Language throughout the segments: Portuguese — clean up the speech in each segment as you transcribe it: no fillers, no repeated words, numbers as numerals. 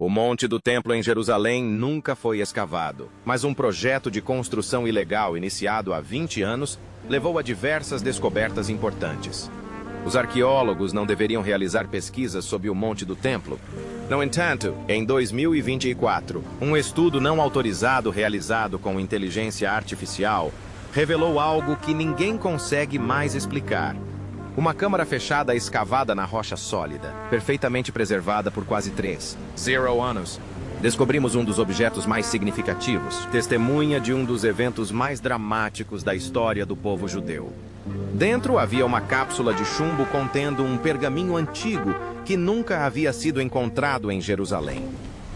O Monte do Templo em Jerusalém nunca foi escavado, mas um projeto de construção ilegal iniciado há 20 anos levou a diversas descobertas importantes. Os arqueólogos não deveriam realizar pesquisas sobre o Monte do Templo. No entanto, em 2024, um estudo não autorizado realizado com inteligência artificial revelou algo que ninguém consegue mais explicar. Uma câmara fechada escavada na rocha sólida, perfeitamente preservada por quase 3,0 anos. Descobrimos um dos objetos mais significativos, testemunha de um dos eventos mais dramáticos da história do povo judeu. Dentro havia uma cápsula de chumbo contendo um pergaminho antigo que nunca havia sido encontrado em Jerusalém.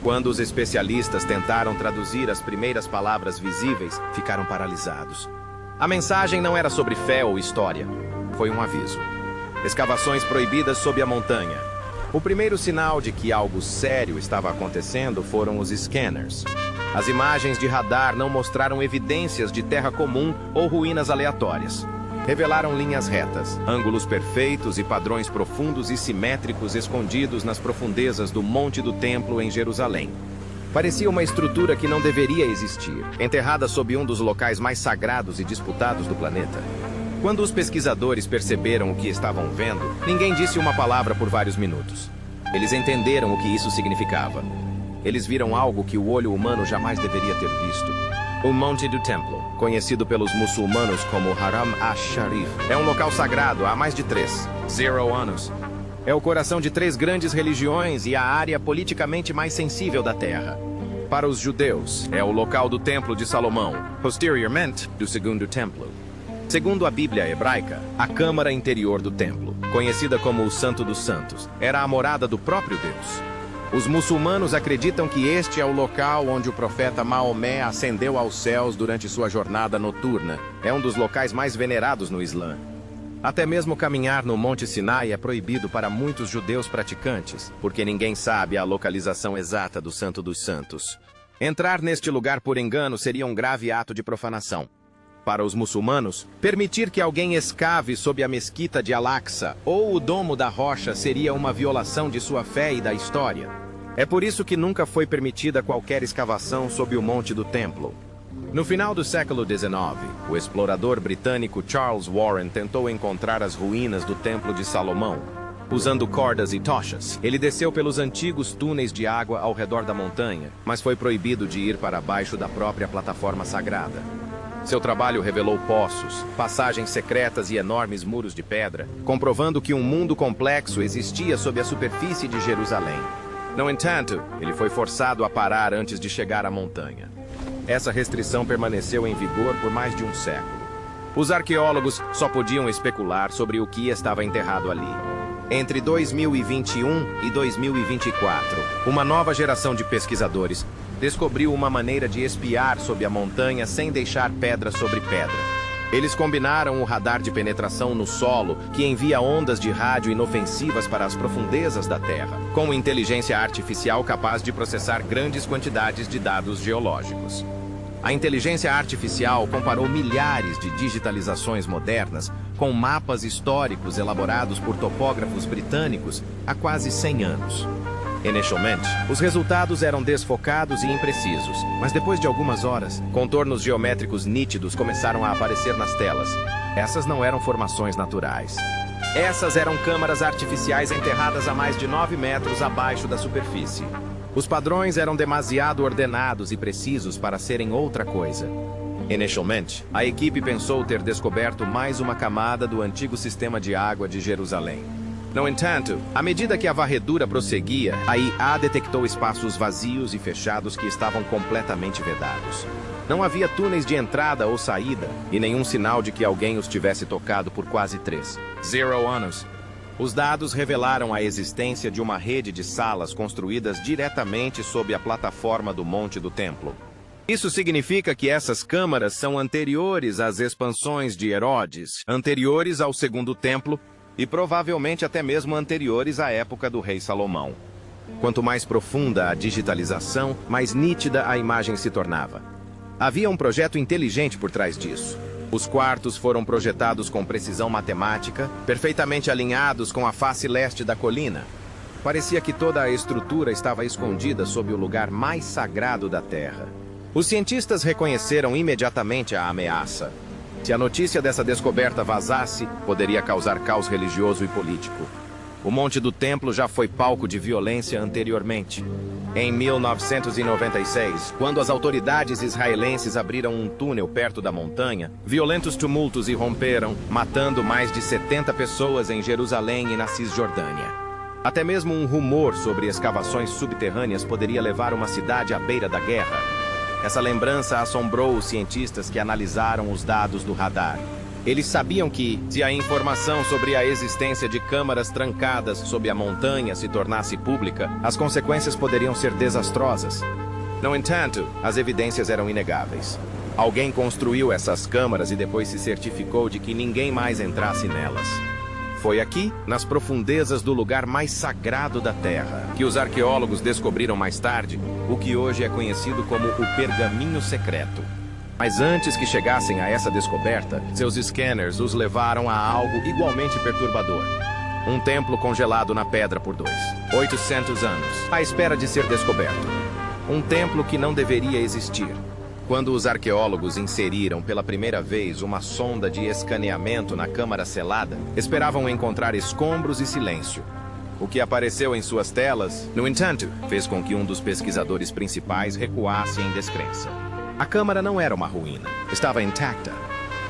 Quando os especialistas tentaram traduzir as primeiras palavras visíveis, ficaram paralisados. A mensagem não era sobre fé ou história. Foi um aviso. Escavações proibidas sob a montanha. O primeiro sinal de que algo sério estava acontecendo foram os scanners. As imagens de radar não mostraram evidências de terra comum ou ruínas aleatórias. Revelaram linhas retas, ângulos perfeitos e padrões profundos e simétricos escondidos nas profundezas do Monte do Templo em Jerusalém. Parecia uma estrutura que não deveria existir, enterrada sob um dos locais mais sagrados e disputados do planeta. Quando os pesquisadores perceberam o que estavam vendo, ninguém disse uma palavra por vários minutos. Eles entenderam o que isso significava. Eles viram algo que o olho humano jamais deveria ter visto. O Monte do Templo, conhecido pelos muçulmanos como Haram Ash-Sharif, é um local sagrado há mais de 3,0 anos. É o coração de 3 grandes religiões e a área politicamente mais sensível da Terra. Para os judeus, é o local do Templo de Salomão, posteriormente do Segundo Templo. Segundo a Bíblia hebraica, a câmara interior do templo, conhecida como o Santo dos Santos, era a morada do próprio Deus. Os muçulmanos acreditam que este é o local onde o profeta Maomé ascendeu aos céus durante sua jornada noturna. É um dos locais mais venerados no Islã. Até mesmo caminhar no Monte Sinai é proibido para muitos judeus praticantes, porque ninguém sabe a localização exata do Santo dos Santos. Entrar neste lugar por engano seria um grave ato de profanação. Para os muçulmanos, permitir que alguém escave sob a mesquita de Al-Aqsa ou o domo da rocha seria uma violação de sua fé e da história. É por isso que nunca foi permitida qualquer escavação sob o Monte do Templo. No final do século XIX, o explorador britânico Charles Warren tentou encontrar as ruínas do Templo de Salomão. Usando cordas e tochas, ele desceu pelos antigos túneis de água ao redor da montanha, mas foi proibido de ir para baixo da própria plataforma sagrada. Seu trabalho revelou poços, passagens secretas e enormes muros de pedra, comprovando que um mundo complexo existia sob a superfície de Jerusalém. No entanto, ele foi forçado a parar antes de chegar à montanha. Essa restrição permaneceu em vigor por mais de um século. Os arqueólogos só podiam especular sobre o que estava enterrado ali. Entre 2021 e 2024, uma nova geração de pesquisadores descobriu uma maneira de espiar sob a montanha sem deixar pedra sobre pedra. Eles combinaram o radar de penetração no solo, que envia ondas de rádio inofensivas para as profundezas da Terra, com inteligência artificial capaz de processar grandes quantidades de dados geológicos. A inteligência artificial comparou milhares de digitalizações modernas com mapas históricos elaborados por topógrafos britânicos há quase 100 anos. Inicialmente, os resultados eram desfocados e imprecisos, mas depois de algumas horas, contornos geométricos nítidos começaram a aparecer nas telas. Essas não eram formações naturais. Essas eram câmaras artificiais enterradas a mais de 9 metros abaixo da superfície. Os padrões eram demasiado ordenados e precisos para serem outra coisa. Inicialmente, a equipe pensou ter descoberto mais uma camada do antigo sistema de água de Jerusalém. No entanto, à medida que a varredura prosseguia, a IA detectou espaços vazios e fechados que estavam completamente vedados. Não havia túneis de entrada ou saída, e nenhum sinal de que alguém os tivesse tocado por quase 3,0 anos. Os dados revelaram a existência de uma rede de salas construídas diretamente sob a plataforma do Monte do Templo. Isso significa que essas câmaras são anteriores às expansões de Herodes, anteriores ao Segundo Templo, e provavelmente até mesmo anteriores à época do rei Salomão. Quanto mais profunda a digitalização, mais nítida a imagem se tornava. Havia um projeto inteligente por trás disso. Os quartos foram projetados com precisão matemática, perfeitamente alinhados com a face leste da colina. Parecia que toda a estrutura estava escondida sob o lugar mais sagrado da Terra. Os cientistas reconheceram imediatamente a ameaça. Se a notícia dessa descoberta vazasse, poderia causar caos religioso e político. O Monte do Templo já foi palco de violência anteriormente. Em 1996, quando as autoridades israelenses abriram um túnel perto da montanha, violentos tumultos irromperam, matando mais de 70 pessoas em Jerusalém e na Cisjordânia. Até mesmo um rumor sobre escavações subterrâneas poderia levar uma cidade à beira da guerra. Essa lembrança assombrou os cientistas que analisaram os dados do radar. Eles sabiam que, se a informação sobre a existência de câmaras trancadas sob a montanha se tornasse pública, as consequências poderiam ser desastrosas. No entanto, as evidências eram inegáveis. Alguém construiu essas câmaras e depois se certificou de que ninguém mais entrasse nelas. Foi aqui, nas profundezas do lugar mais sagrado da Terra, que os arqueólogos descobriram mais tarde o que hoje é conhecido como o Pergaminho Secreto. Mas antes que chegassem a essa descoberta, seus scanners os levaram a algo igualmente perturbador. Um templo congelado na pedra por 800 anos, à espera de ser descoberto. Um templo que não deveria existir. Quando os arqueólogos inseriram pela primeira vez uma sonda de escaneamento na câmara selada, esperavam encontrar escombros e silêncio. O que apareceu em suas telas, no entanto, fez com que um dos pesquisadores principais recuasse em descrença. A câmara não era uma ruína, estava intacta.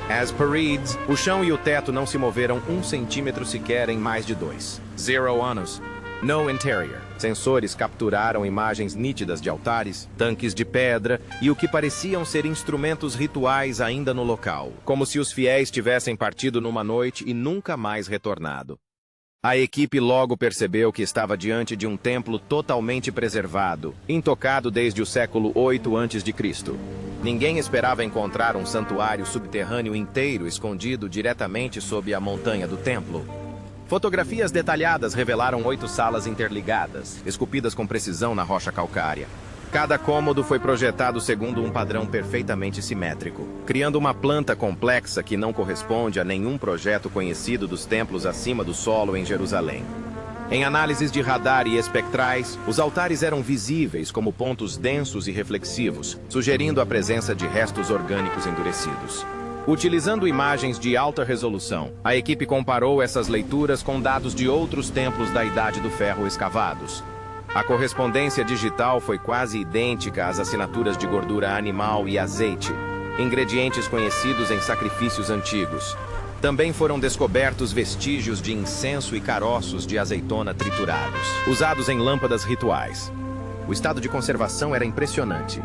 As paredes, o chão e o teto não se moveram 1 centímetro sequer em mais de 2. 0 anos. No interior. Sensores capturaram imagens nítidas de altares, tanques de pedra e o que pareciam ser instrumentos rituais ainda no local, como se os fiéis tivessem partido numa noite e nunca mais retornado. A equipe logo percebeu que estava diante de um templo totalmente preservado, intocado desde o século 8 a.C. Ninguém esperava encontrar um santuário subterrâneo inteiro escondido diretamente sob a montanha do templo. Fotografias detalhadas revelaram 8 salas interligadas, esculpidas com precisão na rocha calcária. Cada cômodo foi projetado segundo um padrão perfeitamente simétrico, criando uma planta complexa que não corresponde a nenhum projeto conhecido dos templos acima do solo em Jerusalém. Em análises de radar e espectrais, os altares eram visíveis como pontos densos e reflexivos, sugerindo a presença de restos orgânicos endurecidos. Utilizando imagens de alta resolução, a equipe comparou essas leituras com dados de outros templos da Idade do Ferro escavados. A correspondência digital foi quase idêntica às assinaturas de gordura animal e azeite, ingredientes conhecidos em sacrifícios antigos. Também foram descobertos vestígios de incenso e caroços de azeitona triturados, usados em lâmpadas rituais. O estado de conservação era impressionante.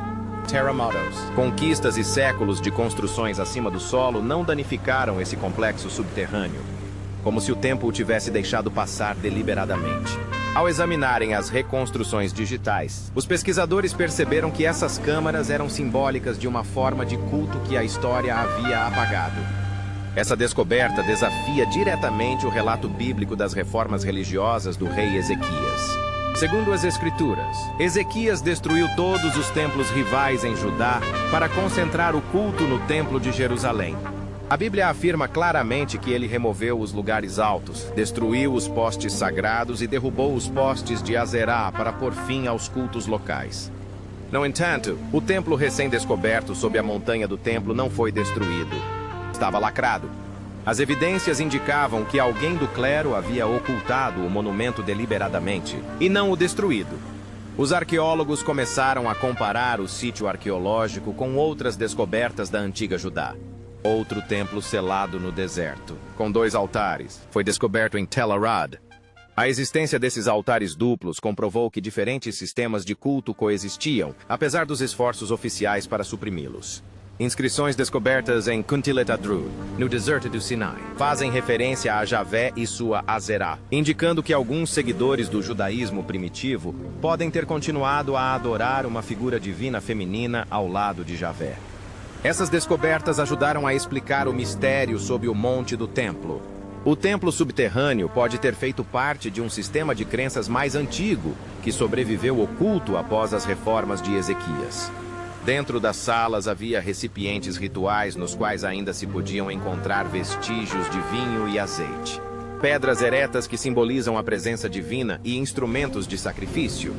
Terremotos, conquistas e séculos de construções acima do solo não danificaram esse complexo subterrâneo, como se o tempo o tivesse deixado passar deliberadamente. Ao examinarem as reconstruções digitais, os pesquisadores perceberam que essas câmaras eram simbólicas de uma forma de culto que a história havia apagado. Essa descoberta desafia diretamente o relato bíblico das reformas religiosas do rei Ezequias. Segundo as Escrituras, Ezequias destruiu todos os templos rivais em Judá para concentrar o culto no Templo de Jerusalém. A Bíblia afirma claramente que ele removeu os lugares altos, destruiu os postes sagrados e derrubou os postes de Azerá para pôr fim aos cultos locais. No entanto, o templo recém-descoberto sob a montanha do templo não foi destruído. Estava lacrado. As evidências indicavam que alguém do clero havia ocultado o monumento deliberadamente e não o destruído. Os arqueólogos começaram a comparar o sítio arqueológico com outras descobertas da antiga Judá. Outro templo selado no deserto, com 2 altares, foi descoberto em Tel Arad. A existência desses altares duplos comprovou que diferentes sistemas de culto coexistiam, apesar dos esforços oficiais para suprimi-los. Inscrições descobertas em Kuntilet Adrud, no deserto do Sinai, fazem referência a Javé e sua Azerá, indicando que alguns seguidores do judaísmo primitivo podem ter continuado a adorar uma figura divina feminina ao lado de Javé. Essas descobertas ajudaram a explicar o mistério sob o Monte do Templo. O templo subterrâneo pode ter feito parte de um sistema de crenças mais antigo, que sobreviveu oculto após as reformas de Ezequias. Dentro das salas havia recipientes rituais nos quais ainda se podiam encontrar vestígios de vinho e azeite. pedras eretas que simbolizam a presença divina e instrumentos de sacrifício.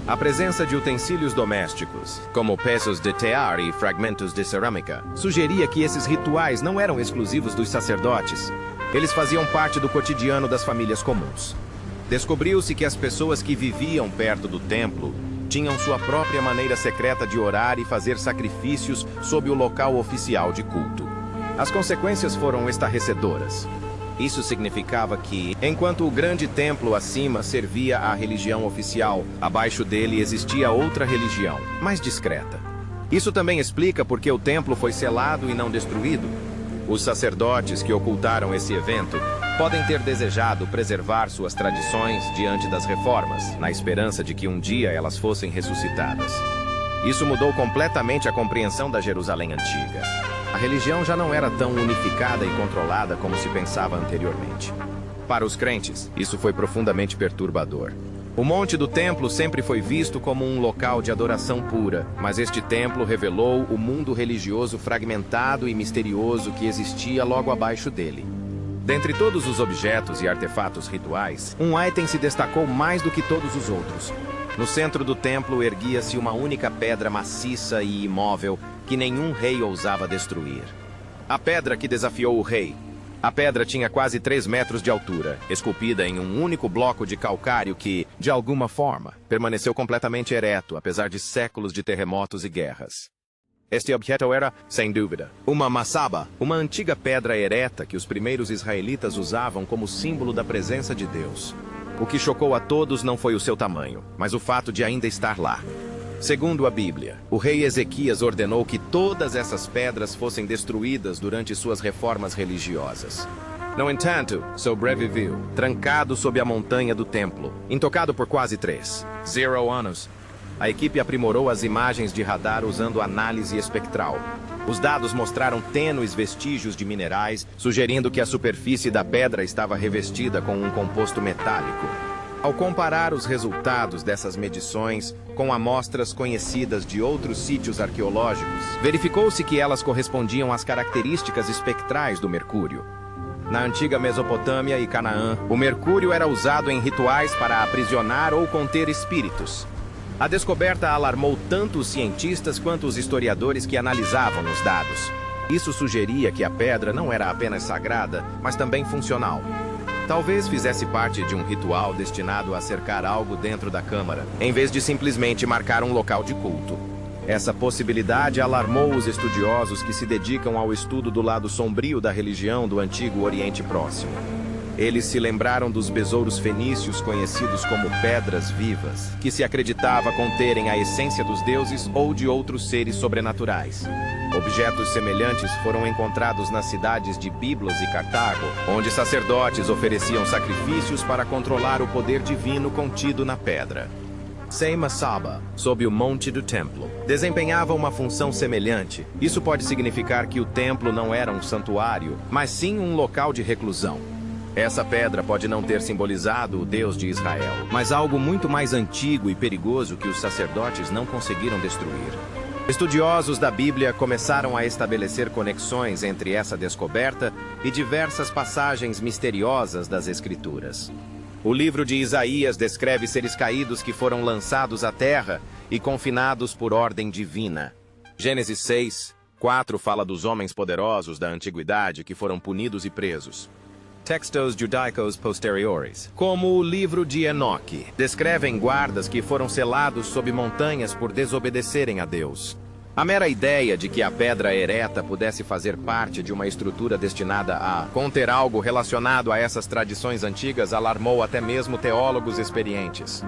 A presença de utensílios domésticos, como peças de tear e fragmentos de cerâmica, sugeria que esses rituais não eram exclusivos dos sacerdotes. Eles faziam parte do cotidiano das famílias comuns. Descobriu-se que as pessoas que viviam perto do templo tinham sua própria maneira secreta de orar e fazer sacrifícios sob o local oficial de culto. As consequências foram estarrecedoras. Isso significava que, enquanto o grande templo acima servia à religião oficial, abaixo dele existia outra religião, mais discreta. Isso também explica por que o templo foi selado e não destruído. Os sacerdotes que ocultaram esse evento podem ter desejado preservar suas tradições diante das reformas, na esperança de que um dia elas fossem ressuscitadas. Isso mudou completamente a compreensão da Jerusalém antiga. A religião já não era tão unificada e controlada como se pensava anteriormente. Para os crentes, isso foi profundamente perturbador. O monte do templo sempre foi visto como um local de adoração pura, mas este templo revelou o mundo religioso fragmentado e misterioso que existia logo abaixo dele. Dentre todos os objetos e artefatos rituais, um item se destacou mais do que todos os outros. No centro do templo erguia-se uma única pedra maciça e imóvel que nenhum rei ousava destruir. A pedra que desafiou o rei. A pedra tinha quase 3 metros de altura, esculpida em um único bloco de calcário que, de alguma forma, permaneceu completamente ereto, apesar de séculos de terremotos e guerras. Este objeto era, sem dúvida, uma maçaba, uma antiga pedra ereta que os primeiros israelitas usavam como símbolo da presença de Deus. O que chocou a todos não foi o seu tamanho, mas o fato de ainda estar lá. Segundo a Bíblia, o rei Ezequias ordenou que todas essas pedras fossem destruídas durante suas reformas religiosas. No entanto, sobreviveu, trancado sob a montanha do templo, intocado por quase 0 anos. A equipe aprimorou as imagens de radar usando análise espectral. Os dados mostraram tênues vestígios de minerais, sugerindo que a superfície da pedra estava revestida com um composto metálico. Ao comparar os resultados dessas medições com amostras conhecidas de outros sítios arqueológicos, verificou-se que elas correspondiam às características espectrais do mercúrio. Na antiga Mesopotâmia e Canaã, o mercúrio era usado em rituais para aprisionar ou conter espíritos. A descoberta alarmou tanto os cientistas quanto os historiadores que analisavam os dados. Isso sugeria que a pedra não era apenas sagrada, mas também funcional. Talvez fizesse parte de um ritual destinado a cercar algo dentro da câmara, em vez de simplesmente marcar um local de culto. Essa possibilidade alarmou os estudiosos que se dedicam ao estudo do lado sombrio da religião do Antigo Oriente Próximo. Eles se lembraram dos besouros fenícios conhecidos como pedras vivas, que se acreditava conterem a essência dos deuses ou de outros seres sobrenaturais. Objetos semelhantes foram encontrados nas cidades de Biblos e Cartago, onde sacerdotes ofereciam sacrifícios para controlar o poder divino contido na pedra. Sem Massaba, sob o monte do templo, desempenhava uma função semelhante. Isso pode significar que o templo não era um santuário, mas sim um local de reclusão. Essa pedra pode não ter simbolizado o Deus de Israel, mas algo muito mais antigo e perigoso que os sacerdotes não conseguiram destruir. Estudiosos da Bíblia começaram a estabelecer conexões entre essa descoberta e diversas passagens misteriosas das Escrituras. O livro de Isaías descreve seres caídos que foram lançados à terra e confinados por ordem divina. Gênesis 6:4 fala dos homens poderosos da antiguidade que foram punidos e presos. Textos Judaicos Posteriores, como o livro de Enoque, descrevem guardas que foram selados sob montanhas por desobedecerem a Deus. A mera ideia de que a pedra ereta pudesse fazer parte de uma estrutura destinada a conter algo relacionado a essas tradições antigas alarmou até mesmo teólogos experientes.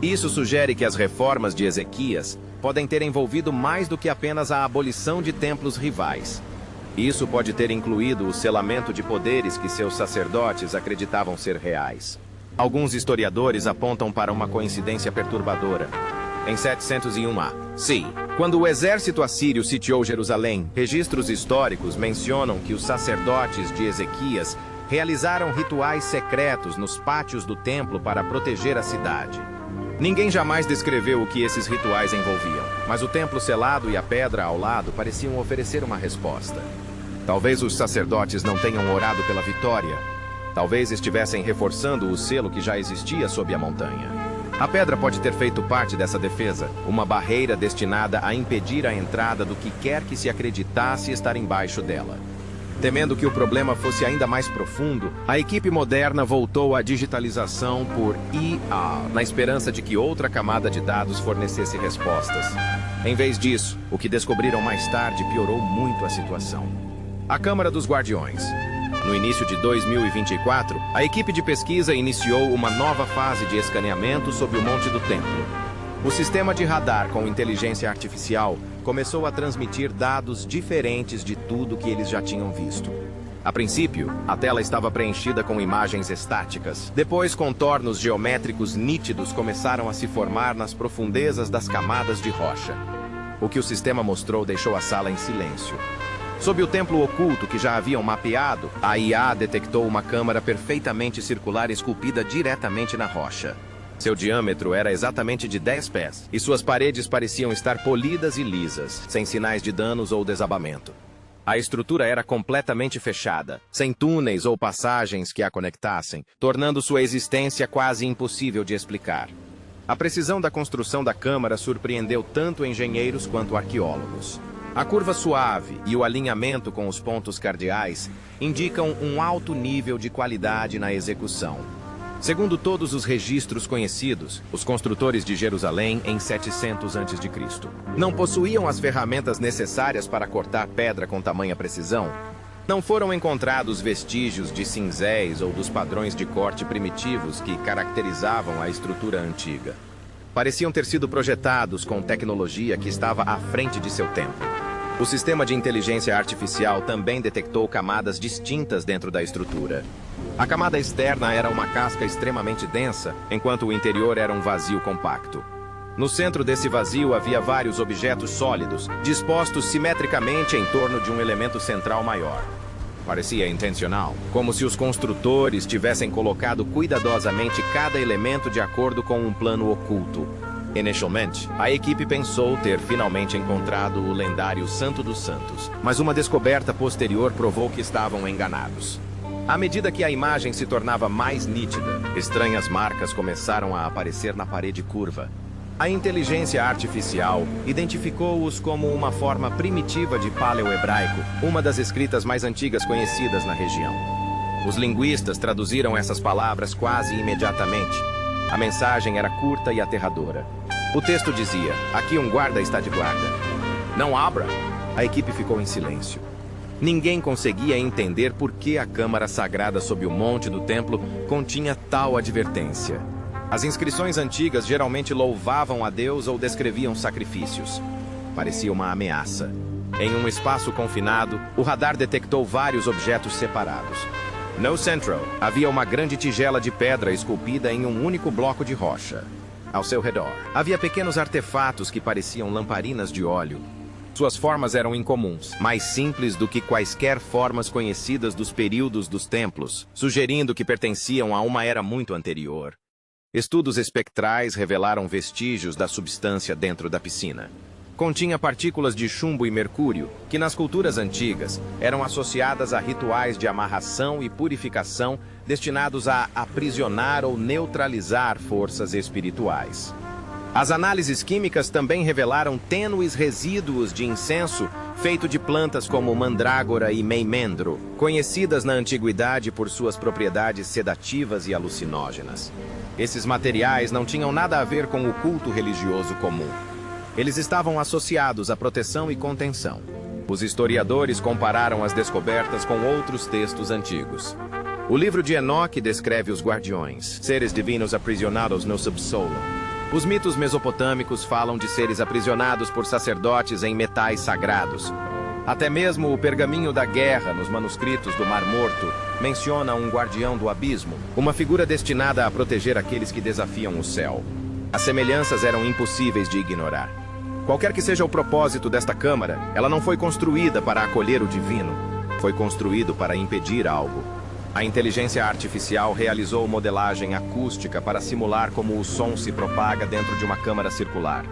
Isso sugere que as reformas de Ezequias podem ter envolvido mais do que apenas a abolição de templos rivais. Isso pode ter incluído o selamento de poderes que seus sacerdotes acreditavam ser reais. Alguns historiadores apontam para uma coincidência perturbadora. Em 701 a.C., quando o exército assírio sitiou Jerusalém, registros históricos mencionam que os sacerdotes de Ezequias realizaram rituais secretos nos pátios do templo para proteger a cidade. Ninguém jamais descreveu o que esses rituais envolviam, mas o templo selado e a pedra ao lado pareciam oferecer uma resposta. Talvez os sacerdotes não tenham orado pela vitória, Talvez estivessem reforçando o selo que já existia sob a montanha. A pedra pode ter feito parte dessa defesa, uma barreira destinada a impedir a entrada do que quer que se acreditasse estar embaixo dela. Temendo que o problema fosse ainda mais profundo, a equipe moderna voltou à digitalização por IA, na esperança de que outra camada de dados fornecesse respostas. Em vez disso, o que descobriram mais tarde piorou muito a situação. A Câmara dos Guardiões. No início de 2024, a equipe de pesquisa iniciou uma nova fase de escaneamento sob o Monte do Templo. O sistema de radar com inteligência artificial começou a transmitir dados diferentes de tudo que eles já tinham visto. A princípio, a tela estava preenchida com imagens estáticas. Depois, contornos geométricos nítidos começaram a se formar nas profundezas das camadas de rocha. O que o sistema mostrou deixou a sala em silêncio. Sob o templo oculto que já haviam mapeado, a IA detectou uma câmara perfeitamente circular esculpida diretamente na rocha. Seu diâmetro era exatamente de 10 pés, e suas paredes pareciam estar polidas e lisas, sem sinais de danos ou desabamento. A estrutura era completamente fechada, sem túneis ou passagens que a conectassem, tornando sua existência quase impossível de explicar. A precisão da construção da câmara surpreendeu tanto engenheiros quanto arqueólogos. A curva suave e o alinhamento com os pontos cardeais indicam um alto nível de qualidade na execução. Segundo todos os registros conhecidos, os construtores de Jerusalém em 700 a.C. não possuíam as ferramentas necessárias para cortar pedra com tamanha precisão. Não foram encontrados vestígios de cinzéis ou dos padrões de corte primitivos que caracterizavam a estrutura antiga. Pareciam ter sido projetados com tecnologia que estava à frente de seu tempo. O sistema de inteligência artificial também detectou camadas distintas dentro da estrutura. A camada externa era uma casca extremamente densa, enquanto o interior era um vazio compacto. No centro desse vazio havia vários objetos sólidos, dispostos simetricamente em torno de um elemento central maior. Parecia intencional, como se os construtores tivessem colocado cuidadosamente cada elemento de acordo com um plano oculto. Inicialmente, a equipe pensou ter finalmente encontrado o lendário Santo dos Santos, mas uma descoberta posterior provou que estavam enganados. À medida que a imagem se tornava mais nítida, estranhas marcas começaram a aparecer na parede curva. A inteligência artificial identificou-os como uma forma primitiva de paleo-hebraico, uma das escritas mais antigas conhecidas na região. Os linguistas traduziram essas palavras quase imediatamente. A mensagem era curta e aterradora. O texto dizia: "Aqui um guarda está de guarda. Não abra!" A equipe ficou em silêncio. Ninguém conseguia entender por que a câmara sagrada sob o monte do templo continha tal advertência. As inscrições antigas geralmente louvavam a Deus ou descreviam sacrifícios. Parecia uma ameaça. Em um espaço confinado, o radar detectou vários objetos separados. No Central, havia uma grande tigela de pedra esculpida em um único bloco de rocha. Ao seu redor, havia pequenos artefatos que pareciam lamparinas de óleo. Suas formas eram incomuns, mais simples do que quaisquer formas conhecidas dos períodos dos templos, sugerindo que pertenciam a uma era muito anterior. Estudos espectrais revelaram vestígios da substância dentro da piscina. Continha partículas de chumbo e mercúrio, que nas culturas antigas eram associadas a rituais de amarração e purificação destinados a aprisionar ou neutralizar forças espirituais. As análises químicas também revelaram tênues resíduos de incenso feito de plantas como mandrágora e meimendro, conhecidas na antiguidade por suas propriedades sedativas e alucinógenas. Esses materiais não tinham nada a ver com o culto religioso comum. Eles estavam associados à proteção e contenção. Os historiadores compararam as descobertas com outros textos antigos. O livro de Enoque descreve os guardiões, seres divinos aprisionados no subsolo. Os mitos mesopotâmicos falam de seres aprisionados por sacerdotes em metais sagrados. Até mesmo o pergaminho da guerra nos manuscritos do Mar Morto menciona um guardião do abismo, uma figura destinada a proteger aqueles que desafiam o céu. As semelhanças eram impossíveis de ignorar. Qualquer que seja o propósito desta câmara, ela não foi construída para acolher o divino. Foi construído para impedir algo. A inteligência artificial realizou modelagem acústica para simular como o som se propaga dentro de uma câmara circular.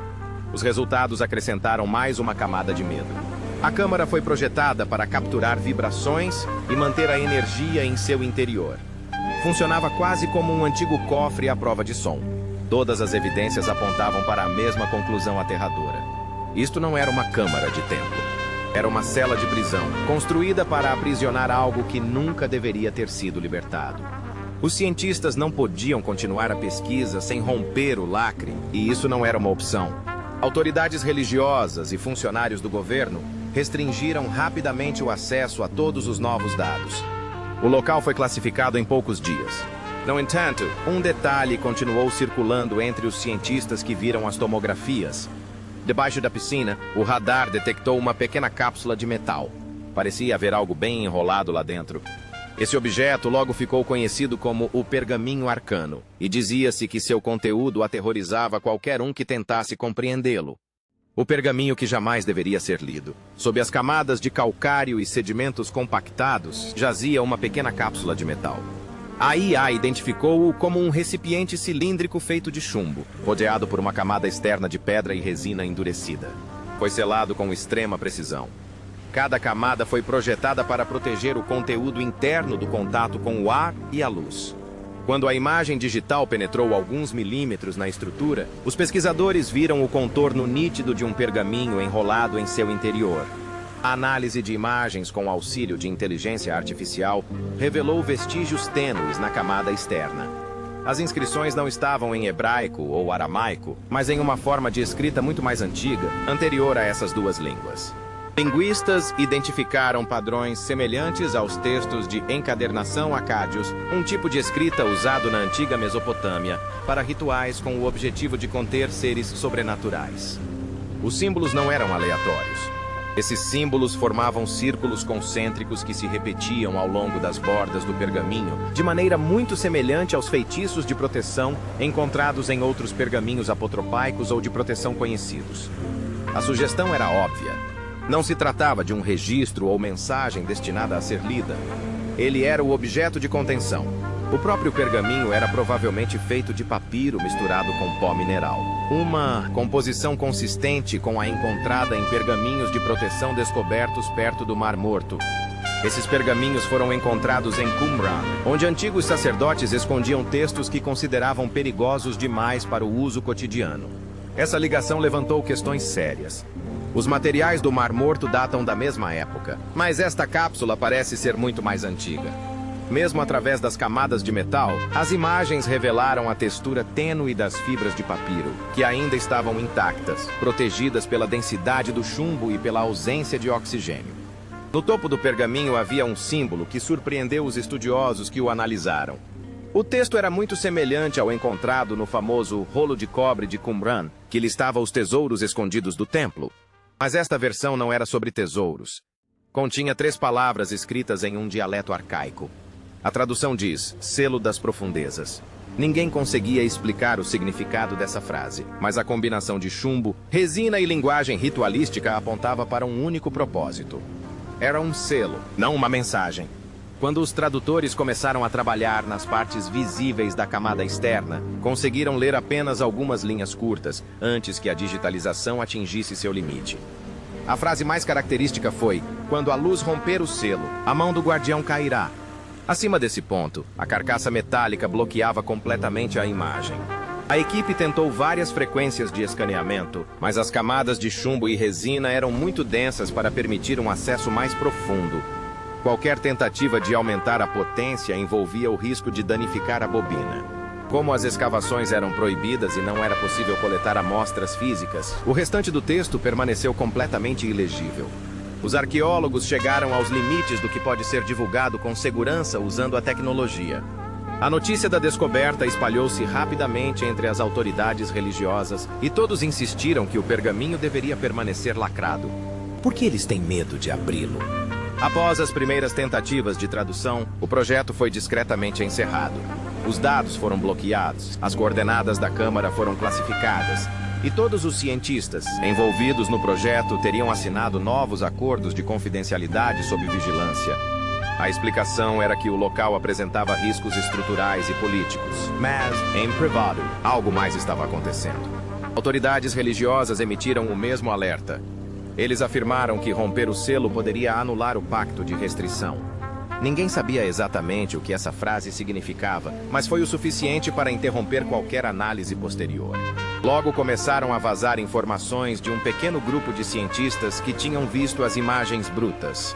Os resultados acrescentaram mais uma camada de medo. A câmara foi projetada para capturar vibrações e manter a energia em seu interior. Funcionava quase como um antigo cofre à prova de som. Todas as evidências apontavam para a mesma conclusão aterradora. Isto não era uma câmara de templo. Era uma cela de prisão, construída para aprisionar algo que nunca deveria ter sido libertado. Os cientistas não podiam continuar a pesquisa sem romper o lacre, e isso não era uma opção. Autoridades religiosas e funcionários do governo restringiram rapidamente o acesso a todos os novos dados. O local foi classificado em poucos dias. No entanto, um detalhe continuou circulando entre os cientistas que viram as tomografias. Debaixo da piscina, o radar detectou uma pequena cápsula de metal. Parecia haver algo bem enrolado lá dentro. Esse objeto logo ficou conhecido como o Pergaminho Arcano, e dizia-se que seu conteúdo aterrorizava qualquer um que tentasse compreendê-lo. O pergaminho que jamais deveria ser lido. Sob as camadas de calcário e sedimentos compactados, jazia uma pequena cápsula de metal. A IA identificou-o como um recipiente cilíndrico feito de chumbo, rodeado por uma camada externa de pedra e resina endurecida. Foi selado com extrema precisão. Cada camada foi projetada para proteger o conteúdo interno do contato com o ar e a luz. Quando a imagem digital penetrou alguns milímetros na estrutura, os pesquisadores viram o contorno nítido de um pergaminho enrolado em seu interior. A análise de imagens com auxílio de inteligência artificial revelou vestígios tênues na camada externa. As inscrições não estavam em hebraico ou aramaico, mas em uma forma de escrita muito mais antiga, anterior a essas duas línguas. Linguistas identificaram padrões semelhantes aos textos de encadernação acádios, um tipo de escrita usado na antiga Mesopotâmia para rituais com o objetivo de conter seres sobrenaturais. Os símbolos não eram aleatórios. Esses símbolos formavam círculos concêntricos que se repetiam ao longo das bordas do pergaminho, de maneira muito semelhante aos feitiços de proteção encontrados em outros pergaminhos apotropaicos ou de proteção conhecidos. A sugestão era óbvia. Não se tratava de um registro ou mensagem destinada a ser lida. Ele era o objeto de contenção. O próprio pergaminho era provavelmente feito de papiro misturado com pó mineral. Uma composição consistente com a encontrada em pergaminhos de proteção descobertos perto do Mar Morto. Esses pergaminhos foram encontrados em Qumran, onde antigos sacerdotes escondiam textos que consideravam perigosos demais para o uso cotidiano. Essa ligação levantou questões sérias. Os materiais do Mar Morto datam da mesma época, mas esta cápsula parece ser muito mais antiga. Mesmo através das camadas de metal, as imagens revelaram a textura tênue das fibras de papiro, que ainda estavam intactas, protegidas pela densidade do chumbo e pela ausência de oxigênio. No topo do pergaminho havia um símbolo que surpreendeu os estudiosos que o analisaram. O texto era muito semelhante ao encontrado no famoso rolo de cobre de Qumran, que listava os tesouros escondidos do templo. Mas esta versão não era sobre tesouros. Continha 3 palavras escritas em um dialeto arcaico. A tradução diz, selo das profundezas. Ninguém conseguia explicar o significado dessa frase, mas a combinação de chumbo, resina e linguagem ritualística apontava para um único propósito. Era um selo, não uma mensagem. Quando os tradutores começaram a trabalhar nas partes visíveis da camada externa, conseguiram ler apenas algumas linhas curtas, antes que a digitalização atingisse seu limite. A frase mais característica foi, quando a luz romper o selo, a mão do guardião cairá. Acima desse ponto, a carcaça metálica bloqueava completamente a imagem. A equipe tentou várias frequências de escaneamento, mas as camadas de chumbo e resina eram muito densas para permitir um acesso mais profundo. Qualquer tentativa de aumentar a potência envolvia o risco de danificar a bobina. Como as escavações eram proibidas e não era possível coletar amostras físicas, o restante do texto permaneceu completamente ilegível. Os arqueólogos chegaram aos limites do que pode ser divulgado com segurança usando a tecnologia. A notícia da descoberta espalhou-se rapidamente entre as autoridades religiosas e todos insistiram que o pergaminho deveria permanecer lacrado. Por que eles têm medo de abri-lo? Após as primeiras tentativas de tradução, o projeto foi discretamente encerrado. Os dados foram bloqueados, as coordenadas da Câmara foram classificadas, e todos os cientistas envolvidos no projeto teriam assinado novos acordos de confidencialidade sob vigilância. A explicação era que o local apresentava riscos estruturais e políticos, mas, em privado, algo mais estava acontecendo. Autoridades religiosas emitiram o mesmo alerta. Eles afirmaram que romper o selo poderia anular o pacto de restrição. Ninguém sabia exatamente o que essa frase significava, mas foi o suficiente para interromper qualquer análise posterior. Logo começaram a vazar informações de um pequeno grupo de cientistas que tinham visto as imagens brutas.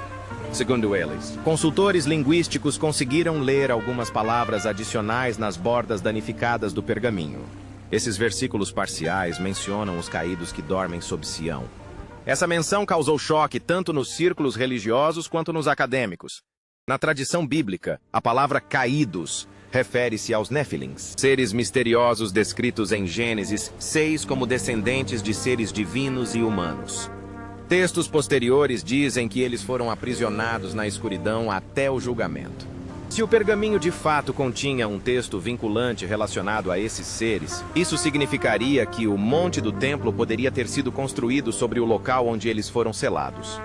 Segundo eles, consultores linguísticos conseguiram ler algumas palavras adicionais nas bordas danificadas do pergaminho. Esses versículos parciais mencionam os caídos que dormem sob Sião. Essa menção causou choque tanto nos círculos religiosos quanto nos acadêmicos. Na tradição bíblica, a palavra caídos refere-se aos Néfilins, seres misteriosos descritos em Gênesis 6 como descendentes de seres divinos e humanos. Textos posteriores dizem que eles foram aprisionados na escuridão até o julgamento. Se o pergaminho de fato continha um texto vinculante relacionado a esses seres, isso significaria que o monte do templo poderia ter sido construído sobre o local onde eles foram selados.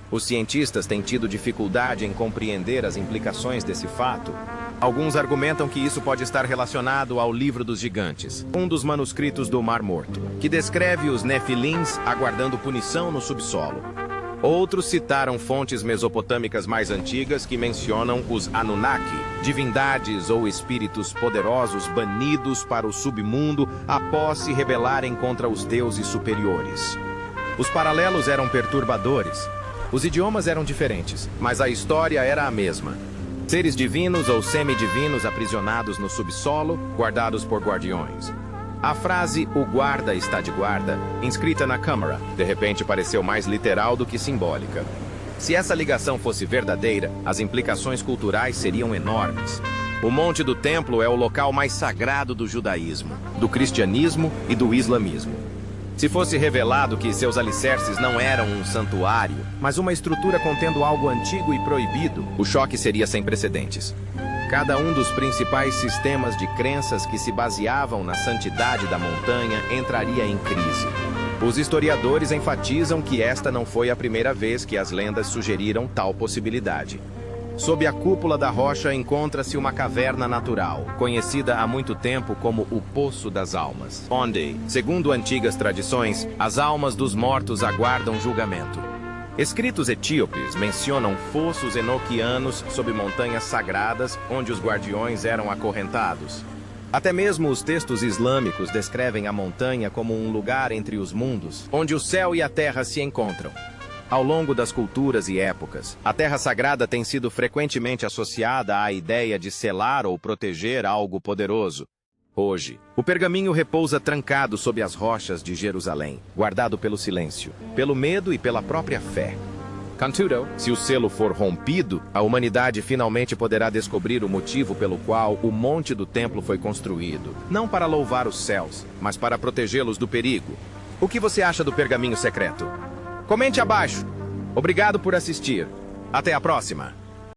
Os cientistas têm tido dificuldade em compreender as implicações desse fato. Alguns argumentam que isso pode estar relacionado ao Livro dos Gigantes, um dos manuscritos do Mar Morto, que descreve os Nefilins aguardando punição no subsolo. Outros citaram fontes mesopotâmicas mais antigas que mencionam os Anunnaki, divindades ou espíritos poderosos banidos para o submundo após se rebelarem contra os deuses superiores. Os paralelos eram perturbadores. Os idiomas eram diferentes, mas a história era a mesma. Seres divinos ou semidivinos aprisionados no subsolo, guardados por guardiões. A frase "o guarda está de guarda", inscrita na câmara, de repente pareceu mais literal do que simbólica. Se essa ligação fosse verdadeira, as implicações culturais seriam enormes. O Monte do Templo é o local mais sagrado do judaísmo, do cristianismo e do islamismo. Se fosse revelado que seus alicerces não eram um santuário, mas uma estrutura contendo algo antigo e proibido, o choque seria sem precedentes. Cada um dos principais sistemas de crenças que se baseavam na santidade da montanha entraria em crise. Os historiadores enfatizam que esta não foi a primeira vez que as lendas sugeriram tal possibilidade. Sob a cúpula da rocha encontra-se uma caverna natural, conhecida há muito tempo como o Poço das Almas, onde, segundo antigas tradições, as almas dos mortos aguardam julgamento. Escritos etíopes mencionam fossos enoquianos sob montanhas sagradas onde os guardiões eram acorrentados. Até mesmo os textos islâmicos descrevem a montanha como um lugar entre os mundos, onde o céu e a terra se encontram. Ao longo das culturas e épocas, a Terra Sagrada tem sido frequentemente associada à ideia de selar ou proteger algo poderoso. Hoje, o pergaminho repousa trancado sob as rochas de Jerusalém, guardado pelo silêncio, pelo medo e pela própria fé. Contudo, se o selo for rompido, a humanidade finalmente poderá descobrir o motivo pelo qual o Monte do Templo foi construído, não para louvar os céus, mas para protegê-los do perigo. O que você acha do pergaminho secreto? Comente abaixo. Obrigado por assistir. Até a próxima.